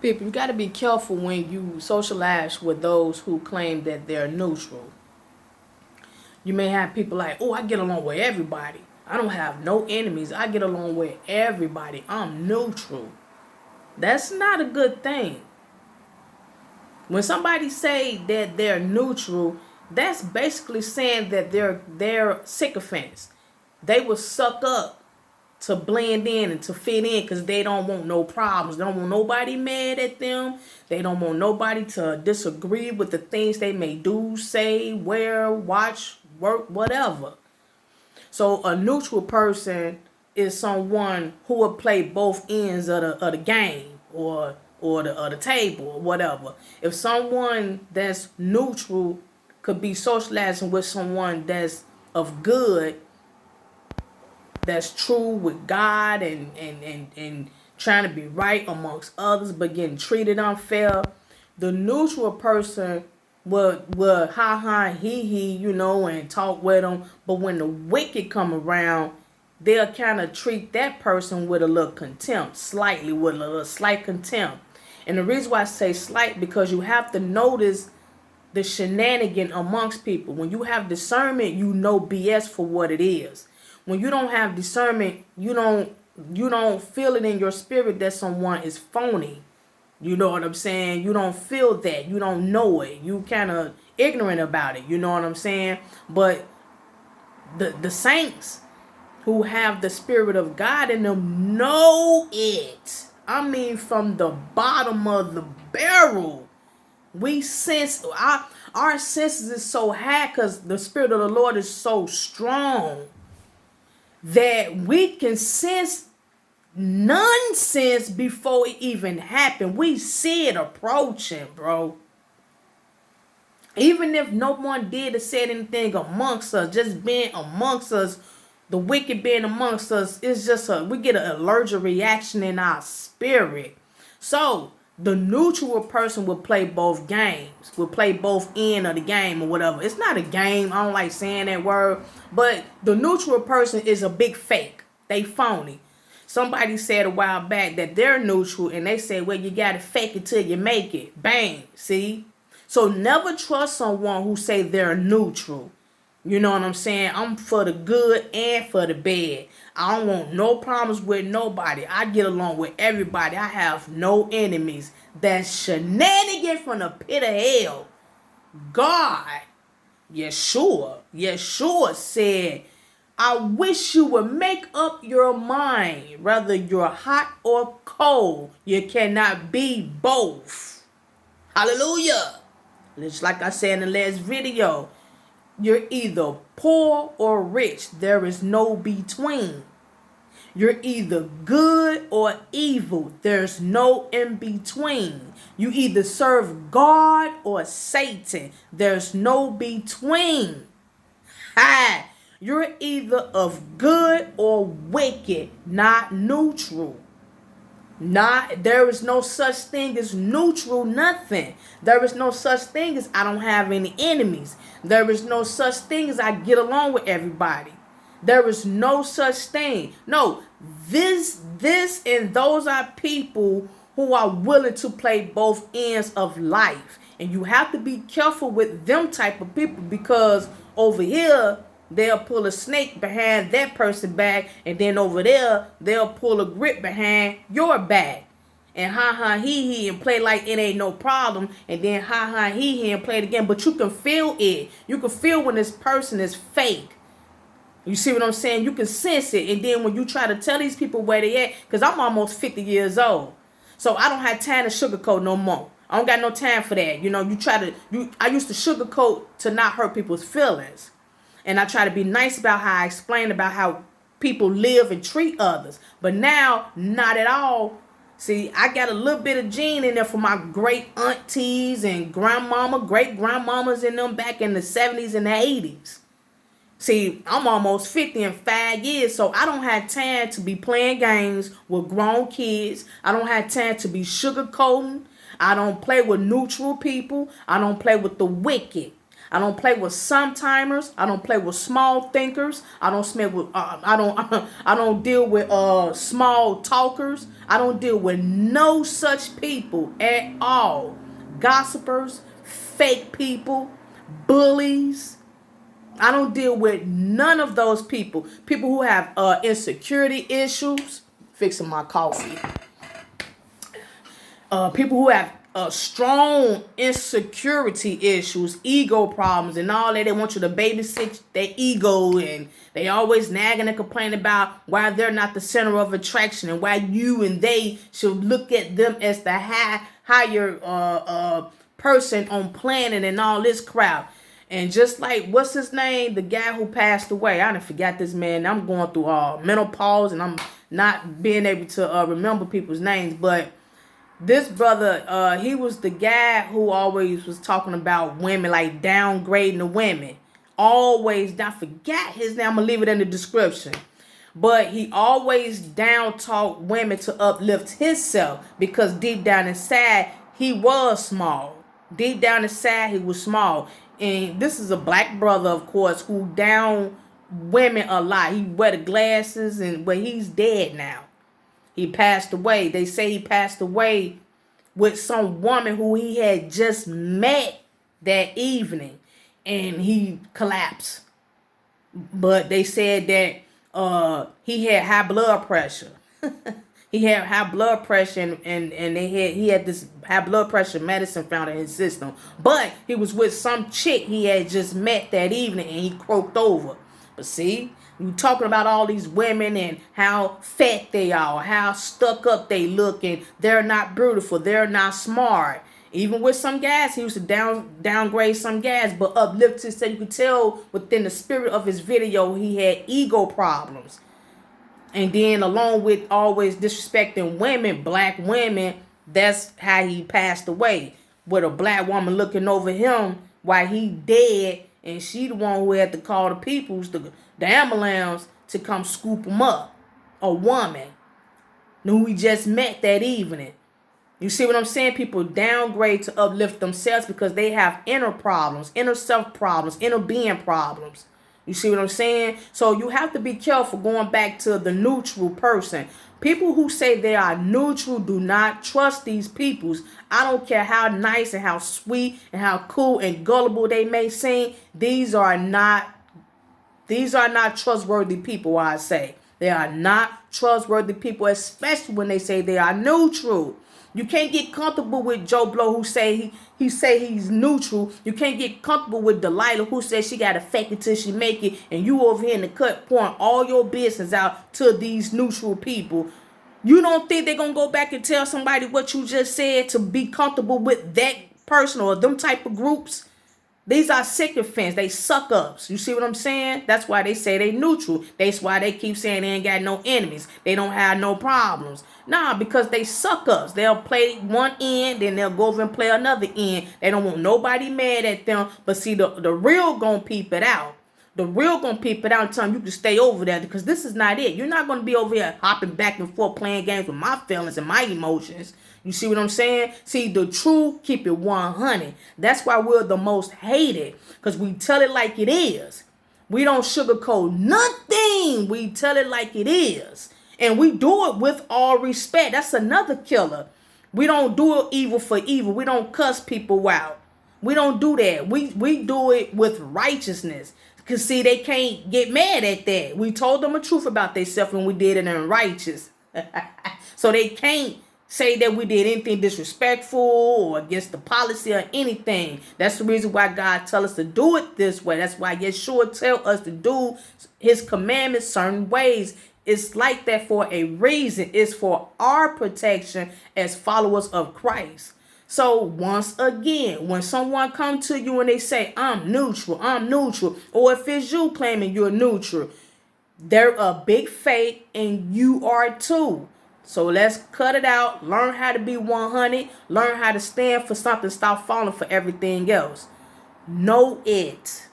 People, you got to be careful when you socialize with those who claim that they're neutral. You may have people like, oh, I get along with everybody. I don't have no enemies. I get along with everybody. I'm neutral. That's not a good thing. When somebody say that they're neutral, that's basically saying that they're sycophants. They will suck up to blend in and to fit in because they don't want no problems. They don't want nobody mad at them. They don't want nobody to disagree with the things they may do, say, wear, watch, work, whatever. So a neutral person is someone who will play both ends of the game or the table or whatever. If someone that's neutral could be socializing with someone that's of good, that's true with God and trying to be right amongst others but getting treated unfair, the neutral person would ha ha he and talk with them. But when the wicked come around, they'll kind of treat that person with a little contempt, slightly, with a little slight contempt. And the reason why I say slight, because you have to notice the shenanigan amongst people. When you have discernment, you know BS for what it is. When you don't have discernment, you don't feel it in your spirit that someone is phony. You know what I'm saying? You don't feel that. You don't know it. You kind of ignorant about it. You know what I'm saying? But the saints who have the Spirit of God in them know it. I mean, from the bottom of the barrel, we sense our senses is so high because the Spirit of the Lord is so strong that we can sense nonsense before it even happened. We see it approaching, bro. Even if no one did or said anything amongst us, just being amongst us, the wicked being amongst us, it's just we get an allergic reaction in our spirit. So the neutral person will play both games, will play both end of the game or whatever. It's not a game. I don't like saying that word. But the neutral person is a big fake. They phony. Somebody said a while back that they're neutral and they say, well, you got to fake it till you make it. Bang. See? So never trust someone who say they're neutral. You know what I'm saying? I'm for the good and for the bad. I don't want no problems with nobody. I get along with everybody. I have no enemies. That's shenanigans from the pit of hell. God, Yeshua said, I wish you would make up your mind, whether you're hot or cold. You cannot be both. Hallelujah. Just like I said in the last video, you're either poor or rich. There is no between. You're either good or evil. There's no in between. You either serve God or Satan. There's no between. Hi. You're either of good or wicked, not neutral. There is no such thing as neutral nothing. There is no such thing as I don't have any enemies. There is no such thing as I get along with everybody. There is no such thing. No, this and those are people who are willing to play both ends of life. And you have to be careful with them type of people, because over here they'll pull a snake behind that person's back, and then over there they'll pull a grip behind your back and ha ha he and play like it ain't no problem, and then ha ha he and play it again. But you can feel it. You can feel when this person is fake. You see what I'm saying? You can sense it. And then when you try to tell these people where they at, because I'm almost 50 years old, so I don't have time to sugarcoat no more. I don't got no time for that. I used to sugarcoat to not hurt people's feelings. And I try to be nice about how I explain about how people live and treat others. But now, not at all. See, I got a little bit of gene in there for my great aunties and great grandmamas in them back in the 70s and the 80s. See, I'm almost 50 in 5 years, so I don't have time to be playing games with grown kids. I don't have time to be sugarcoating. I don't play with neutral people. I don't play with the wicked. I don't play with sometimers. I don't play with small thinkers. I don't smell with. I don't deal with small talkers. I don't deal with no such people at all. Gossipers, fake people, bullies. I don't deal with none of those people. People who have insecurity issues. Fixing my coffee. People who have strong insecurity issues, ego problems, and all that. They want you to babysit their ego, and they always nagging and complaining about why they're not the center of attraction and why you and they should look at them as the higher person on planet and all this crowd. And just like, what's his name? The guy who passed away. I done forgot this man. I'm going through menopause, and I'm not being able to remember people's names. But this brother, he was the guy who always was talking about women, like downgrading the women. Always, I forgot his name. I'm going to leave it in the description. But he always down talked women to uplift himself, because deep down inside, he was small. Deep down inside, he was small. And this is a black brother, of course, who down women a lot. He wear the glasses, but he's dead now. He passed away. They say he passed away with some woman who he had just met that evening, and he collapsed. But they said that he had high blood pressure. He had high blood pressure, and he had this high blood pressure medicine found in his system. But he was with some chick he had just met that evening, and he croaked over. But see, you talking about all these women and how fat they are, how stuck up they look, and they're not beautiful, they're not smart. Even with some guys, he used to downgrade some guys, but uplift himself. You could tell within the spirit of his video, he had ego problems. And then along with always disrespecting women, black women, that's how he passed away. With a black woman looking over him while he dead, and she the one who had to call the peoples, the ambulance, to come scoop him up. A woman who he just met that evening. You see what I'm saying? People downgrade to uplift themselves because they have inner problems, inner self problems, inner being problems. You see what I'm saying? So you have to be careful going back to the neutral person. People who say they are neutral, do not trust these peoples. I don't care how nice and how sweet and how cool and gullible they may seem. These are not trustworthy people, I say. They are not trustworthy people, especially when they say they are neutral. You can't get comfortable with Joe Blow, who say he's neutral. You can't get comfortable with Delilah, who says she got to fake it till she make it, and you over here in the cut pouring all your business out to these neutral people. You don't think they're going to go back and tell somebody what you just said to be comfortable with that person or them type of groups? These are sycophants. They suck ups. You see what I'm saying? That's why they say they neutral. That's why they keep saying they ain't got no enemies. They don't have no problems. Nah, because they suck ups. They'll play one end, then they'll go over and play another end. They don't want nobody mad at them. But see, the real gonna peep it out. The real gonna peep it out and tell them you can stay over there, because this is not it. You're not gonna be over here hopping back and forth playing games with my feelings and my emotions. You see what I'm saying? See, the truth, keep it 100. That's why we're the most hated, because we tell it like it is. We don't sugarcoat nothing. We tell it like it is. And we do it with all respect. That's another killer. We don't do it evil for evil. We don't cuss people out. We don't do that. We do it with righteousness. Because, see, they can't get mad at that. We told them the truth about themselves and we did it in righteous. So they can't say that we did anything disrespectful or against the policy or anything. That's the reason why God tell us to do it this way. That's why Yeshua tell us to do his commandments certain ways. It's like that for a reason. It's for our protection as followers of Christ. So once again, when someone come to you and they say, I'm neutral, or if it's you claiming you're neutral, they're a big fake and you are too. So let's cut it out. Learn how to be 100. Learn how to stand for something. Stop falling for everything else. Know it.